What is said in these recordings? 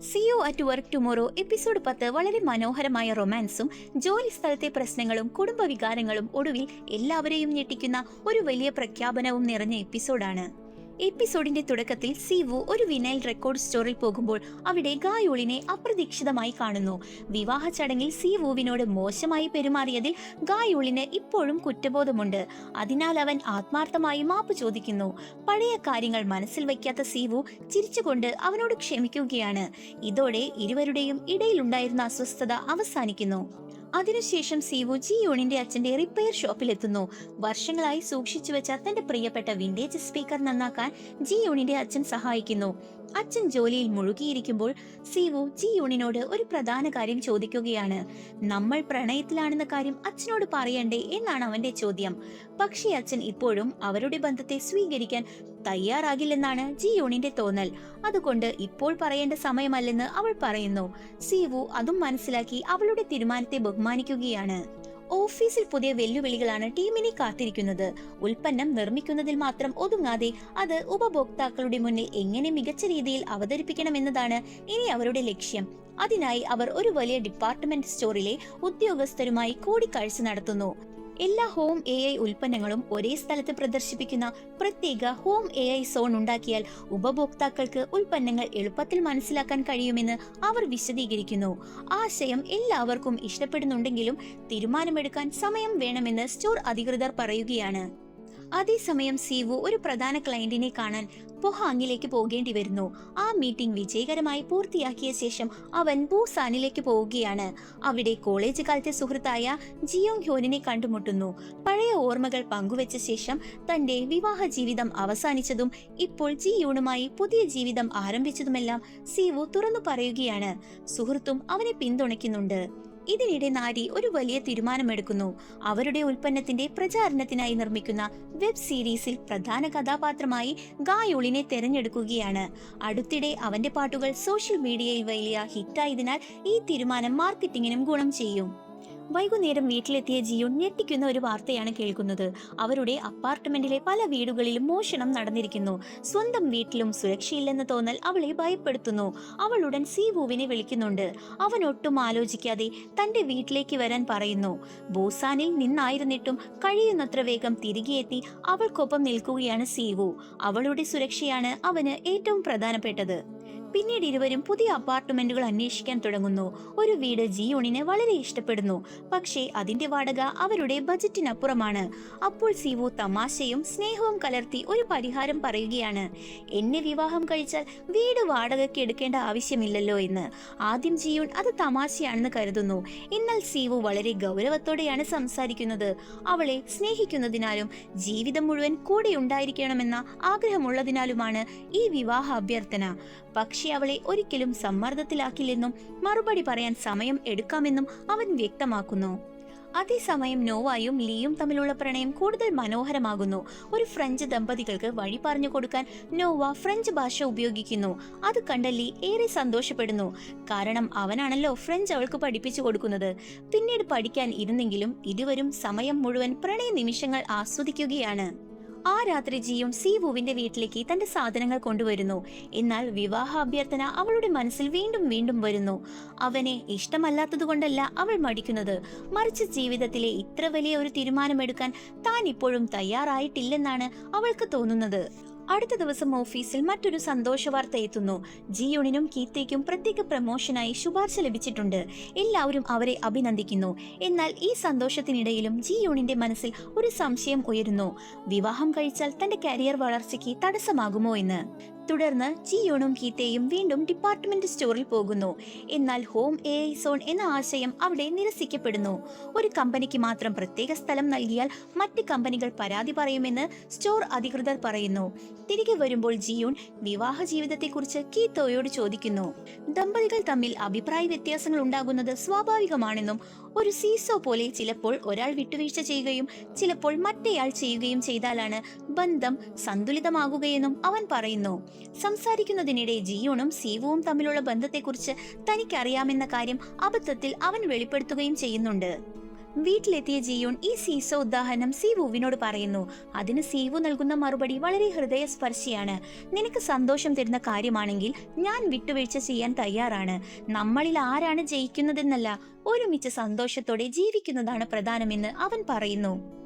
C you at work tomorrow episode 10 വളരെ മനോഹരമായ റൊമാൻസും ജോലി സ്ഥലത്തെ പ്രശ്നങ്ങളും കുടുംബ വികാരങ്ങളും ഒടുവിൽ എല്ലാവരെയും ഞെട്ടിക്കുന്ന ഒരു വലിയ പ്രഖ്യാപനവും നിറഞ്ഞ എപ്പിസോഡാണ്. എപ്പിസോഡിന്റെ തുടക്കത്തിൽ സീവു ഒരു വിനൈൽ റെക്കോർഡ് സ്റ്റോറിൽ പോകുമ്പോൾ അവിടെ ഗായോളിനെ അപ്രതീക്ഷിതമായി കാണുന്നു. വിവാഹ ചടങ്ങിൽ സീവുവിനോട് മോശമായി പെരുമാറിയതിൽ ഗായോളിന് ഇപ്പോഴും കുറ്റബോധമുണ്ട്. അതിനാൽ അവൻ ആത്മാർത്ഥമായി മാപ്പ് ചോദിക്കുന്നു. പഴയ കാര്യങ്ങൾ മനസ്സിൽ വയ്ക്കാത്ത സീവു ചിരിച്ചുകൊണ്ട് അവനോട് ക്ഷമിക്കുകയാണ്. ഇതോടെ ഇരുവരുടെയും ഇടയിലുണ്ടായിരുന്ന അസ്വസ്ഥത അവസാനിക്കുന്നു. അതിനുശേഷം സീവു ജിയോണിന്റെ അച്ഛന്റെ റിപ്പയർ ഷോപ്പിലെത്തുന്നു. വർഷങ്ങളായി സൂക്ഷിച്ചു വെച്ച തന്റെ പ്രിയപ്പെട്ട വിന്റേജ് സ്പീക്കർ നന്നാക്കാൻ ജിയോണിന്റെ അച്ഛൻ സഹായിക്കുന്നു. അച്ഛൻ ജോലിയിൽ മുഴുകിയിരിക്കുമ്പോൾ സീവു ജിയോണിനോട് ഒരു പ്രധാന കാര്യം ചോദിക്കുകയാണ്. നമ്മൾ പ്രണയത്തിലാണെന്ന കാര്യം അച്ഛനോട് പറയണ്ടേ എന്നാണ് അവന്റെ ചോദ്യം. പക്ഷേ അച്ഛൻ ഇപ്പോഴും അവരുടെ ബന്ധത്തെ സ്വീകരിക്കാൻ തയ്യാറാകില്ലെന്നാണ് ജിയോണിന്റെ തോന്നൽ. അതുകൊണ്ട് ഇപ്പോൾ പറയേണ്ട സമയമല്ലെന്ന് അവൾ പറയുന്നു. സീവു അതും മനസ്സിലാക്കി അവളുടെ തീരുമാനത്തെ ബഹുമാനിക്കുകയാണ്. ഓഫീസിൽ പുതിയ വെല്ലുവിളികളാണ് ടീമിനെ കാത്തിരിക്കുന്നത്. ഉൽപ്പന്നം നിർമ്മിക്കുന്നതിൽ മാത്രം ഒതുങ്ങാതെ അത് ഉപഭോക്താക്കളുടെ മുന്നിൽ എങ്ങനെ മികച്ച രീതിയിൽ അവതരിപ്പിക്കണമെന്നതാണ് ഇനി അവരുടെ ലക്ഷ്യം. അതിനായി അവർ ഒരു വലിയ ഡിപ്പാർട്ട്മെന്റ് സ്റ്റോറിലെ ഉദ്യോഗസ്ഥരുമായി കൂടിക്കാഴ്ച നടത്തുന്നു. എല്ലാ ഹോം AI ഉൽപ്പന്നങ്ങളും ഒരേ സ്ഥലത്ത് പ്രദർശിപ്പിക്കുന്ന പ്രത്യേക ഹോം AI സോൺ ഉണ്ടാക്കിയാൽ ഉപഭോക്താക്കൾക്ക് ഉൽപ്പന്നങ്ങൾ എളുപ്പത്തിൽ മനസ്സിലാക്കാൻ കഴിയുമെന്ന് അവർ വിശദീകരിക്കുന്നു. ആശയം എല്ലാവർക്കും ഇഷ്ടപ്പെടുന്നുണ്ടെങ്കിലും തീരുമാനമെടുക്കാൻ സമയം വേണമെന്ന് സ്റ്റോർ അധികൃതർ പറയുകയാണ്. അതേസമയം സീവു ഒരു പ്രധാന ക്ലയന്റിനെ കാണാൻ പൊഹാങ്ങിലേക്ക് പോകേണ്ടി വരുന്നു. ആ മീറ്റിംഗ് വിജയകരമായി പൂർത്തിയാക്കിയ ശേഷം അവൻ ബൂസാനിലേക്ക് പോവുകയാണ്. അവിടെ കോളേജ് കാലത്തെ സുഹൃത്തായ ജിയോങ് ഹ്യോനിനെ കണ്ടുമുട്ടുന്നു. പഴയ ഓർമ്മകൾ പങ്കുവെച്ച ശേഷം തന്റെ വിവാഹ ജീവിതം അവസാനിച്ചതും ഇപ്പോൾ ജിയോണുമായി പുതിയ ജീവിതം ആരംഭിച്ചതുമെല്ലാം സീവു തുറന്നു പറയുകയാണ്. സുഹൃത്തും അവനെ പിന്തുണയ്ക്കുന്നുണ്ട്. ഇതിനിടെ നാരി ഒരു വലിയ തീരുമാനമെടുക്കുന്നു. അവരുടെ ഉൽപ്പന്നത്തിന്റെ പ്രചാരണത്തിനായി നിർമ്മിക്കുന്ന വെബ് സീരീസിൽ പ്രധാന കഥാപാത്രമായി ഗായോളിനെ തെരഞ്ഞെടുക്കുകയാണ്. അടുത്തിടെ അവന്റെ പാട്ടുകൾ സോഷ്യൽ മീഡിയയിൽ വലിയ ഹിറ്റായതിനാൽ ഈ തീരുമാനം മാർക്കറ്റിംഗിനും ഗുണം ചെയ്യും. വൈകുന്നേരം വീട്ടിലെത്തിയ ജിയോൺ ഞെട്ടിക്കുന്ന ഒരു വാർത്തയാണ് കേൾക്കുന്നത്. അവരുടെ അപ്പാർട്ട്മെന്റിലെ പല വീടുകളിലും മോഷണം നടന്നിരിക്കുന്നു. സ്വന്തം വീട്ടിലും സുരക്ഷയില്ലെന്ന തോന്നൽ അവളെ ഭയപ്പെടുത്തുന്നു. അവൾ ഉടൻ സീവുവിനെ വിളിക്കുന്നുണ്ട്. അവൻ ഒട്ടും ആലോചിക്കാതെ തന്റെ വീട്ടിലേക്ക് വരാൻ പറയുന്നു. ബൂസാനിൽ നിന്നായിരുന്നിട്ടും കഴിയുന്നത്ര വേഗം തിരികെ എത്തി അവൾക്കൊപ്പം നിൽക്കുകയാണ് സീവു. അവളുടെ സുരക്ഷയാണ് അവന് ഏറ്റവും പ്രധാനപ്പെട്ടത്. പിന്നീട് ഇരുവരും പുതിയ അപ്പാർട്ട്മെന്റുകൾ അന്വേഷിക്കാൻ തുടങ്ങുന്നു. ഒരു വീട് ജിയോണിന് വളരെ ഇഷ്ടപ്പെടുന്നു. പക്ഷേ അതിന്റെ വാടക അവരുടെ ബജറ്റിനപ്പുറമാണ്. അപ്പോൾ സീവു തമാശയും സ്നേഹവും കലർത്തി ഒരു പരിഹാരം പറയുകയാണ്. എന്നെ വിവാഹം കഴിച്ചാൽ വീട് വാടകയ്ക്ക് എടുക്കേണ്ട ആവശ്യമില്ലല്ലോ എന്ന്. ആദ്യം ജിയോൺ അത് തമാശയാണെന്ന് കരുതുന്നു. എന്നാൽ സീവു വളരെ ഗൗരവത്തോടെയാണ് സംസാരിക്കുന്നത്. അവളെ സ്നേഹിക്കുന്നതിനാലും ജീവിതം മുഴുവൻ കൂടെ ഉണ്ടായിരിക്കണമെന്ന ആഗ്രഹമുള്ളതിനാലുമാണ് ഈ വിവാഹ അഭ്യർത്ഥന. പക്ഷേ അവളെ ഒരിക്കലും സമ്മർദ്ദത്തിലാക്കില്ലെന്നും മറുപടി പറയാൻ സമയം എടുക്കാമെന്നും അവൻ വ്യക്തമാക്കുന്നു. അതേസമയം നോവയും ലീയും തമ്മിലുള്ള പ്രണയം കൂടുതൽ മനോഹരമാകുന്നു. ഒരു ഫ്രഞ്ച് ദമ്പതികൾക്ക് വഴി പറഞ്ഞു കൊടുക്കാൻ നോവ ഫ്രഞ്ച് ഭാഷ ഉപയോഗിക്കുന്നു. അത് കണ്ട ലീ ഏറെ സന്തോഷപ്പെടുന്നു. കാരണം അവനാണല്ലോ ഫ്രഞ്ച് അവൾക്ക് പഠിപ്പിച്ചു കൊടുക്കുന്നത്. പിന്നീട് പഠിക്കാൻ ഇരുന്നെങ്കിലും ഇരുവരും സമയം മുഴുവൻ പ്രണയ നിമിഷങ്ങൾ ആസ്വദിക്കുകയാണ്. ആ രാത്രി ജിയോൺ സീവുവിന്റെ വീട്ടിലേക്ക് തന്റെ സാധനങ്ങൾ കൊണ്ടുവരുന്നു. എന്നാൽ വിവാഹ അഭ്യർത്ഥന അവളുടെ മനസ്സിൽ വീണ്ടും വീണ്ടും വരുന്നു. അവനെ ഇഷ്ടമല്ലാത്തതുകൊണ്ടല്ല അവൾ മടിക്കുന്നത്, മറിച്ച് ജീവിതത്തിലെ ഇത്ര വലിയ ഒരു തീരുമാനമെടുക്കാൻ താൻ ഇപ്പോഴും തയ്യാറായിട്ടില്ലെന്നാണ് അവൾക്ക് തോന്നുന്നത്. അടുത്ത ദിവസം ഓഫീസിൽ മറ്റൊരു സന്തോഷ വാർത്ത എത്തുന്നു. ജിയോണിനും കീത്തേക്കും പ്രത്യേക പ്രമോഷനായി ശുപാർശ ലഭിച്ചിട്ടുണ്ട്. എല്ലാവരും അവരെ അഭിനന്ദിക്കുന്നു. എന്നാൽ ഈ സന്തോഷത്തിനിടയിലും ജിയോണിന്റെ മനസ്സിൽ ഒരു സംശയം ഉയരുന്നു. വിവാഹം കഴിച്ചാൽ തന്റെ കരിയർ വളർച്ചയ്ക്ക് തടസ്സമാകുമോ എന്ന്. തുടർന്ന് ജിയോണും കീത്തേയും വീണ്ടും ഡിപ്പാർട്ട്മെന്റ് സ്റ്റോറിൽ പോകുന്നു. എന്നാൽ ഹോം AI സോൺ എന്ന ആശയം അവിടെ നിരസിക്കപ്പെടുന്നു. ഒരു കമ്പനിക്ക് മാത്രം പ്രത്യേക സ്ഥലം നൽകിയാൽ മറ്റ് കമ്പനികൾ പരാതി പറയുമെന്ന് സ്റ്റോർ അധികൃതർ പറയുന്നു. തിരികെ വരുമ്പോൾ ജിയോൺ വിവാഹ ജീവിതത്തെക്കുറിച്ച് കീത്തോയോട് ചോദിക്കുന്നു. ദമ്പതികൾ തമ്മിൽ അഭിപ്രായ വ്യത്യാസങ്ങൾ ഉണ്ടാകുന്നത് സ്വാഭാവികമാണെന്നും ഒരു സീസോ പോലെ ചിലപ്പോൾ ഒരാൾ വിട്ടുവീഴ്ച ചെയ്യുകയും ചിലപ്പോൾ മറ്റേയാൾ ചെയ്യുകയും ചെയ്താലാണ് ബന്ധം സന്തുലിതമാകുകയെന്നും അവൻ പറയുന്നു. സംസാരിക്കുന്നതിനിടെ ജിയോണും സീവുവും തമ്മിലുള്ള ബന്ധത്തെക്കുറിച്ച് തനിക്കറിയാമെന്ന കാര്യം അബദ്ധത്തിൽ അവൻ വെളിപ്പെടുത്തുകയും ചെയ്യുന്നുണ്ട്. വീട്ടിലെത്തിയ ജിയോൺ ഈ സീസോ ഉദാഹരണം സീവുവിനോട് പറയുന്നു. അതിന് സീവു നൽകുന്ന മറുപടി വളരെ ഹൃദയസ്പർശിയാണ്. നിനക്ക് സന്തോഷം തരുന്ന കാര്യമാണെങ്കിൽ ഞാൻ വിട്ടുവീഴ്ച ചെയ്യാൻ തയ്യാറാണ്. നമ്മളിൽ ആരാണ് ജയിക്കുന്നതെന്നല്ല, ഒരുമിച്ച് സന്തോഷത്തോടെ ജീവിക്കുന്നതാണ് പ്രധാനമെന്ന് അവൻ പറയുന്നു.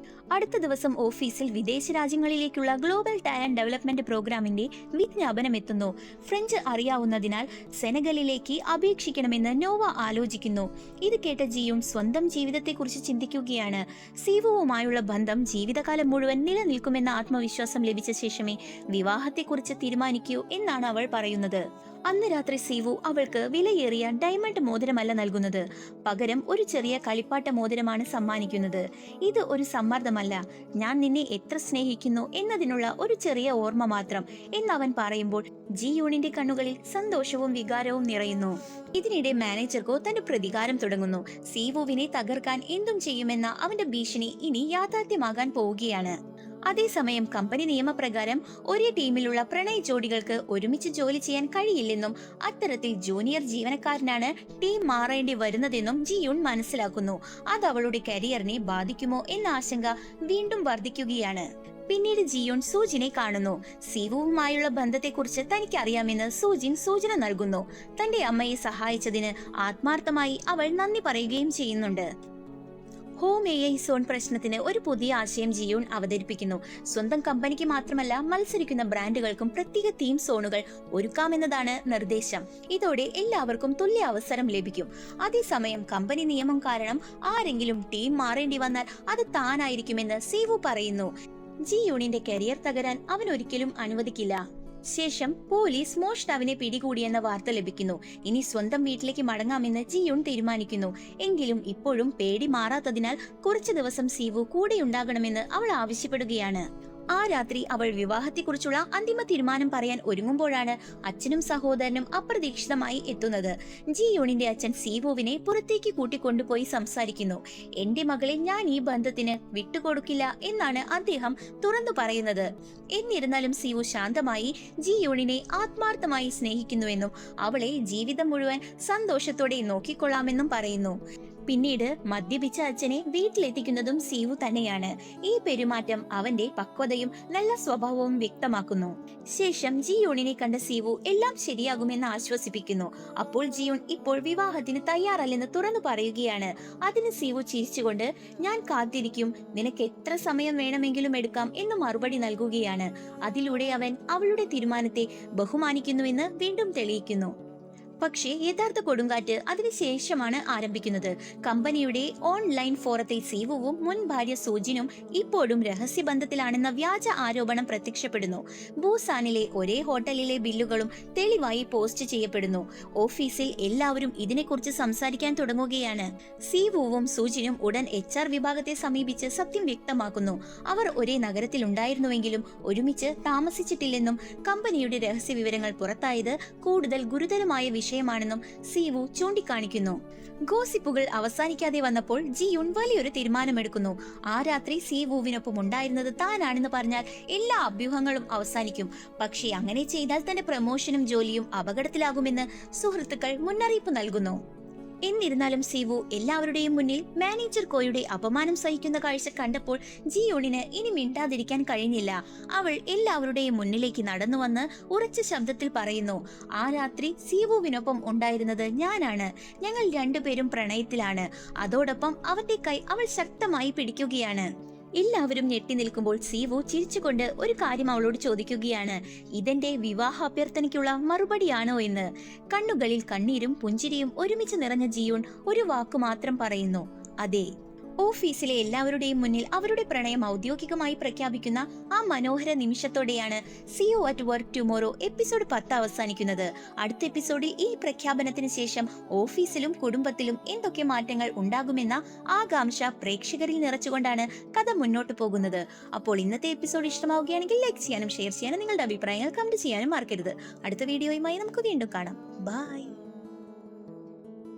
അടുത്ത ദിവസം ഓഫീസിൽ വിദേശ രാജ്യങ്ങളിലേക്കുള്ള ഗ്ലോബൽ ടാലന്റ് ഡെവലപ്മെന്റ് പ്രോഗ്രാമിന്റെ വിജ്ഞാപനം എത്തുന്നു. ഫ്രഞ്ച് അറിയാവുന്നതിനാൽ സെനഗലിലേക്ക് അപേക്ഷിക്കണമെന്ന് നോവ ആലോചിക്കുന്നു. ഇത് കേട്ട ജിയോൺ സ്വന്തം ജീവിതത്തെക്കുറിച്ച് ചിന്തിക്കുകയാണ്. സീവുവുമായുള്ള ബന്ധം ജീവിതകാലം മുഴുവൻ നിലനിൽക്കുമെന്ന ആത്മവിശ്വാസം ലഭിച്ച ശേഷമേ വിവാഹത്തെക്കുറിച്ച് തീരുമാനിക്കൂ എന്നാണ് അവൾ പറയുന്നത്. അന്ന് രാത്രി സീവു അവൾക്ക് വിലയേറിയ ഡയമണ്ട് മോതിരമല്ല നൽകുന്നത്, പകരം ഒരു ചെറിയ കളിപ്പാട്ട മോതിരമാണ് സമ്മാനിക്കുന്നത്. ഇത് ഒരു സമ്മർദ്ദമല്ല, ഞാൻ നിന്നെ എത്ര സ്നേഹിക്കുന്നു എന്നതിനുള്ള ഒരു ചെറിയ ഓർമ്മ മാത്രം എന്നവൻ പറയുമ്പോൾ ജിയോണിന്റെ കണ്ണുകളിൽ സന്തോഷവും വികാരവും നിറയുന്നു. ഇതിനിടെ മാനേജർക്കോ തന്റെ പ്രതികാരം തുടങ്ങുന്നു. സീവുവിനെ തകർക്കാൻ എന്തും ചെയ്യുമെന്ന അവന്റെ ഭീഷണി ഇനി യാഥാർത്ഥ്യമാകാൻ പോവുകയാണ്. അതേസമയം കമ്പനി നിയമപ്രകാരം ഒരേ ടീമിലുള്ള പ്രണയ ജോഡികൾക്ക് ഒരുമിച്ച് ജോലി ചെയ്യാൻ കഴിയില്ലെന്നും അത്തരത്തിൽ ജൂനിയർ ജീവനക്കാരനാണ് ടീം മാറേണ്ടി വരുന്നതെന്നും ജിയോൺ മനസ്സിലാക്കുന്നു. അത് അവളുടെ കരിയറിനെ ബാധിക്കുമോ എന്ന ആശങ്ക വീണ്ടും വർദ്ധിക്കുകയാണ്. പിന്നീട് ജിയോൺ സൂജിനെ കാണുന്നു. സീവുവുമായുള്ള ബന്ധത്തെക്കുറിച്ച് തനിക്കറിയാമെന്ന് സൂജിൻ സൂചന നൽകുന്നു. തന്റെ അമ്മയെ സഹായിച്ചതിന് ആത്മാർത്ഥമായി അവൾ നന്ദി പറയുകയും ചെയ്യുന്നുണ്ട്. ഹോം AI സോൺ പ്രശ്നത്തിന് ഒരു പുതിയ ആശയം ജിയോൺ അവതരിപ്പിക്കുന്നു. സ്വന്തം കമ്പനിക്ക് മാത്രമല്ല, മത്സരിക്കുന്ന ബ്രാൻഡുകൾക്കും പ്രത്യേക തീം സോണുകൾ ഒരുക്കാമെന്നതാണ് നിർദ്ദേശം. ഇതോടെ എല്ലാവർക്കും തുല്യ അവസരം ലഭിക്കും. അതേസമയം കമ്പനി നിയമം കാരണം ആരെങ്കിലും ടീം മാറേണ്ടി വന്നാൽ അത് താനായിരിക്കുമെന്ന് സീവു പറയുന്നു. ജിയോണിന്റെ കരിയർ തകരാൻ അവൻ ഒരിക്കലും അനുവദിക്കില്ല. ശേഷം പോലീസ് മോഷ്ടാവിനെ പിടികൂടിയെന്ന വാർത്ത ലഭിക്കുന്നു. ഇനി സ്വന്തം വീട്ടിലേക്ക് മടങ്ങാമെന്ന് ജിയോൺ തീരുമാനിക്കുന്നു. എങ്കിലും ഇപ്പോഴും പേടി മാറാത്തതിനാൽ കുറച്ചു ദിവസം സീവു കൂടെയുണ്ടാകണമെന്ന് അവൾ ആവശ്യപ്പെടുകയാണ്. ആ രാത്രി അവൾ വിവാഹത്തെക്കുറിച്ചുള്ള അന്തിമ തീരുമാനം പറയാൻ ഒരുങ്ങുമ്പോഴാണ് അച്ഛനും സഹോദരനും അപ്രതീക്ഷിതമായി എത്തുന്നത്. ജിയോണിന്റെ അച്ഛൻ സീവുവിനെ പുറത്തേക്ക് കൂട്ടിക്കൊണ്ടുപോയി സംസാരിക്കുന്നു. എന്റെ മകളെ ഞാൻ ഈ ബന്ധത്തിന് വിട്ടുകൊടുക്കില്ല എന്നാണ് അദ്ദേഹം തുറന്നു പറയുന്നത്. എന്നിരുന്നാലും സീവു ശാന്തമായി ജിയോണിനെ ആത്മാർത്ഥമായി സ്നേഹിക്കുന്നുവെന്നും അവളെ ജീവിതം മുഴുവൻ സന്തോഷത്തോടെ നോക്കിക്കൊള്ളാമെന്നും പറയുന്നു. പിന്നീട് മദ്യപിച്ച അച്ഛനെ വീട്ടിലെത്തിക്കുന്നതും സീവു തന്നെയാണ്. ഈ പെരുമാറ്റം അവന്റെ പക്വതയും നല്ല സ്വഭാവവും വ്യക്തമാക്കുന്നു. ശേഷം ജിയോണിനെ കണ്ട സീവു എല്ലാം ശരിയാകുമെന്ന് ആശ്വസിപ്പിക്കുന്നു. അപ്പോൾ ജിയോൺ ഇപ്പോൾ വിവാഹത്തിന് തയ്യാറല്ലെന്ന് തുറന്നു പറയുകയാണ്. അതിന് സീവു ചിരിച്ചുകൊണ്ട് ഞാൻ കാത്തിരിക്കും, നിനക്ക് എത്ര സമയം വേണമെങ്കിലും എടുക്കാം എന്ന് മറുപടി നൽകുകയാണ്. അതിലൂടെ അവൻ അവളുടെ തീരുമാനത്തെ ബഹുമാനിക്കുന്നുവെന്ന് വീണ്ടും തെളിയിക്കുന്നു. പക്ഷേ യഥാർത്ഥ കൊടുങ്കാറ്റ് അതിനുശേഷമാണ് ആരംഭിക്കുന്നത്. കമ്പനിയുടെ ഓൺലൈൻ ഫോറത്തിൽ സീവുവും മുൻ ഭാര്യ സൂജിനും ഇപ്പോഴും രഹസ്യബന്ധത്തിലാണെന്ന വ്യാജ ആരോപണം പ്രത്യക്ഷപ്പെടുന്നു. ബൂസാനിലെ ഒരേ ഹോട്ടലിലെ ബില്ലുകളും തെളിവായി പോസ്റ്റ് ചെയ്യപ്പെടുന്നു. ഓഫീസിൽ എല്ലാവരും ഇതിനെക്കുറിച്ച് സംസാരിക്കാൻ തുടങ്ങുകയാണ്. സീവുവും സൂജിനും ഉടൻ HR വിഭാഗത്തെ സമീപിച്ച് സത്യം വ്യക്തമാക്കുന്നു. അവർ ഒരേ നഗരത്തിൽ ഉണ്ടായിരുന്നുവെങ്കിലും ഒരുമിച്ച് താമസിച്ചിട്ടില്ലെന്നും കമ്പനിയുടെ രഹസ്യ വിവരങ്ങൾ പുറത്തായത് കൂടുതൽ ഗുരുതരമായ വിഷയമാണെന്നും സീവു ചൂണ്ടിക്കാണിക്കുന്നു. ഗോസിപ്പുകൾ അവസാനിക്കാതെ വന്നപ്പോൾ ജിയോൺ വലിയൊരു തീരുമാനമെടുക്കുന്നു. ആ രാത്രി സീവുവിനൊപ്പം ഉണ്ടായിരുന്നത് താനാണെന്ന് പറഞ്ഞാൽ എല്ലാ അഭ്യൂഹങ്ങളും അവസാനിക്കും. പക്ഷേ അങ്ങനെ ചെയ്താൽ തന്റെ പ്രമോഷനും ജോലിയും അപകടത്തിലാകുമെന്ന് സുഹൃത്തുക്കൾ മുന്നറിയിപ്പ് നൽകുന്നു. എന്നിരുന്നാലും സീവു എല്ലാവരുടെയും മുന്നിൽ മാനേജർ കോയുടെ അപമാനം സഹിക്കുന്ന കാഴ്ച കണ്ടപ്പോൾ ജിയോണിന് ഇനി മിണ്ടാതിരിക്കാൻ കഴിഞ്ഞില്ല. അവൾ എല്ലാവരുടെയും മുന്നിലേക്ക് നടന്നു വന്ന് ഉറച്ച ശബ്ദത്തിൽ പറയുന്നു, ആ രാത്രി സീവുവിനൊപ്പം ഉണ്ടായിരുന്നത് ഞാനാണ്. ഞങ്ങൾ രണ്ടുപേരും പ്രണയത്തിലാണ്. അതോടൊപ്പം അവന്റെ കൈ അവൾ ശക്തമായി പിടിക്കുകയാണ്. എല്ലാവരും ഞെട്ടി നിൽക്കുമ്പോൾ സീവു ചിരിച്ചുകൊണ്ട് ഒരു കാര്യം അവളോട് ചോദിക്കുകയാണ്. ഇതെന്റെ വിവാഹ അഭ്യർത്ഥനയ്ക്കുള്ള മറുപടിയാണോ എന്ന്. കണ്ണുകളിൽ കണ്ണീരും പുഞ്ചിരിയും ഒരുമിച്ച് നിറഞ്ഞ ജിയോൺ ഒരു വാക്കു മാത്രം പറയുന്നു, അതെ. ഓഫീസിലെ എല്ലാവരുടെയും മുന്നിൽ അവരുടെ പ്രണയം ഔദ്യോഗികമായി പ്രഖ്യാപിക്കുന്ന ആ മനോഹര നിമിഷത്തോടെയാണ് see you at work tomorrow episode 10 അവസാനിക്കുന്നത്. അടുത്ത എപ്പിസോഡിൽ ഈ പ്രഖ്യാപനത്തിന് ശേഷം ഓഫീസിലും കുടുംബത്തിലും എന്തൊക്കെ മാറ്റങ്ങൾ ഉണ്ടാകുമെന്ന ആകാംക്ഷ പ്രേക്ഷകരിൽ നിറച്ചുകൊണ്ടാണ് കഥ മുന്നോട്ട് പോകുന്നത്. അപ്പോൾ ഇന്നത്തെ എപ്പിസോഡ് ഇഷ്ടമാവുകയാണെങ്കിൽ ലൈക്ക് ചെയ്യാനും ഷെയർ ചെയ്യാനും നിങ്ങളുടെ അഭിപ്രായങ്ങൾ കമന്റ് ചെയ്യാനും മറക്കരുത്. അടുത്ത വീഡിയോയുമായി നമുക്ക് വീണ്ടും കാണാം. ബൈ.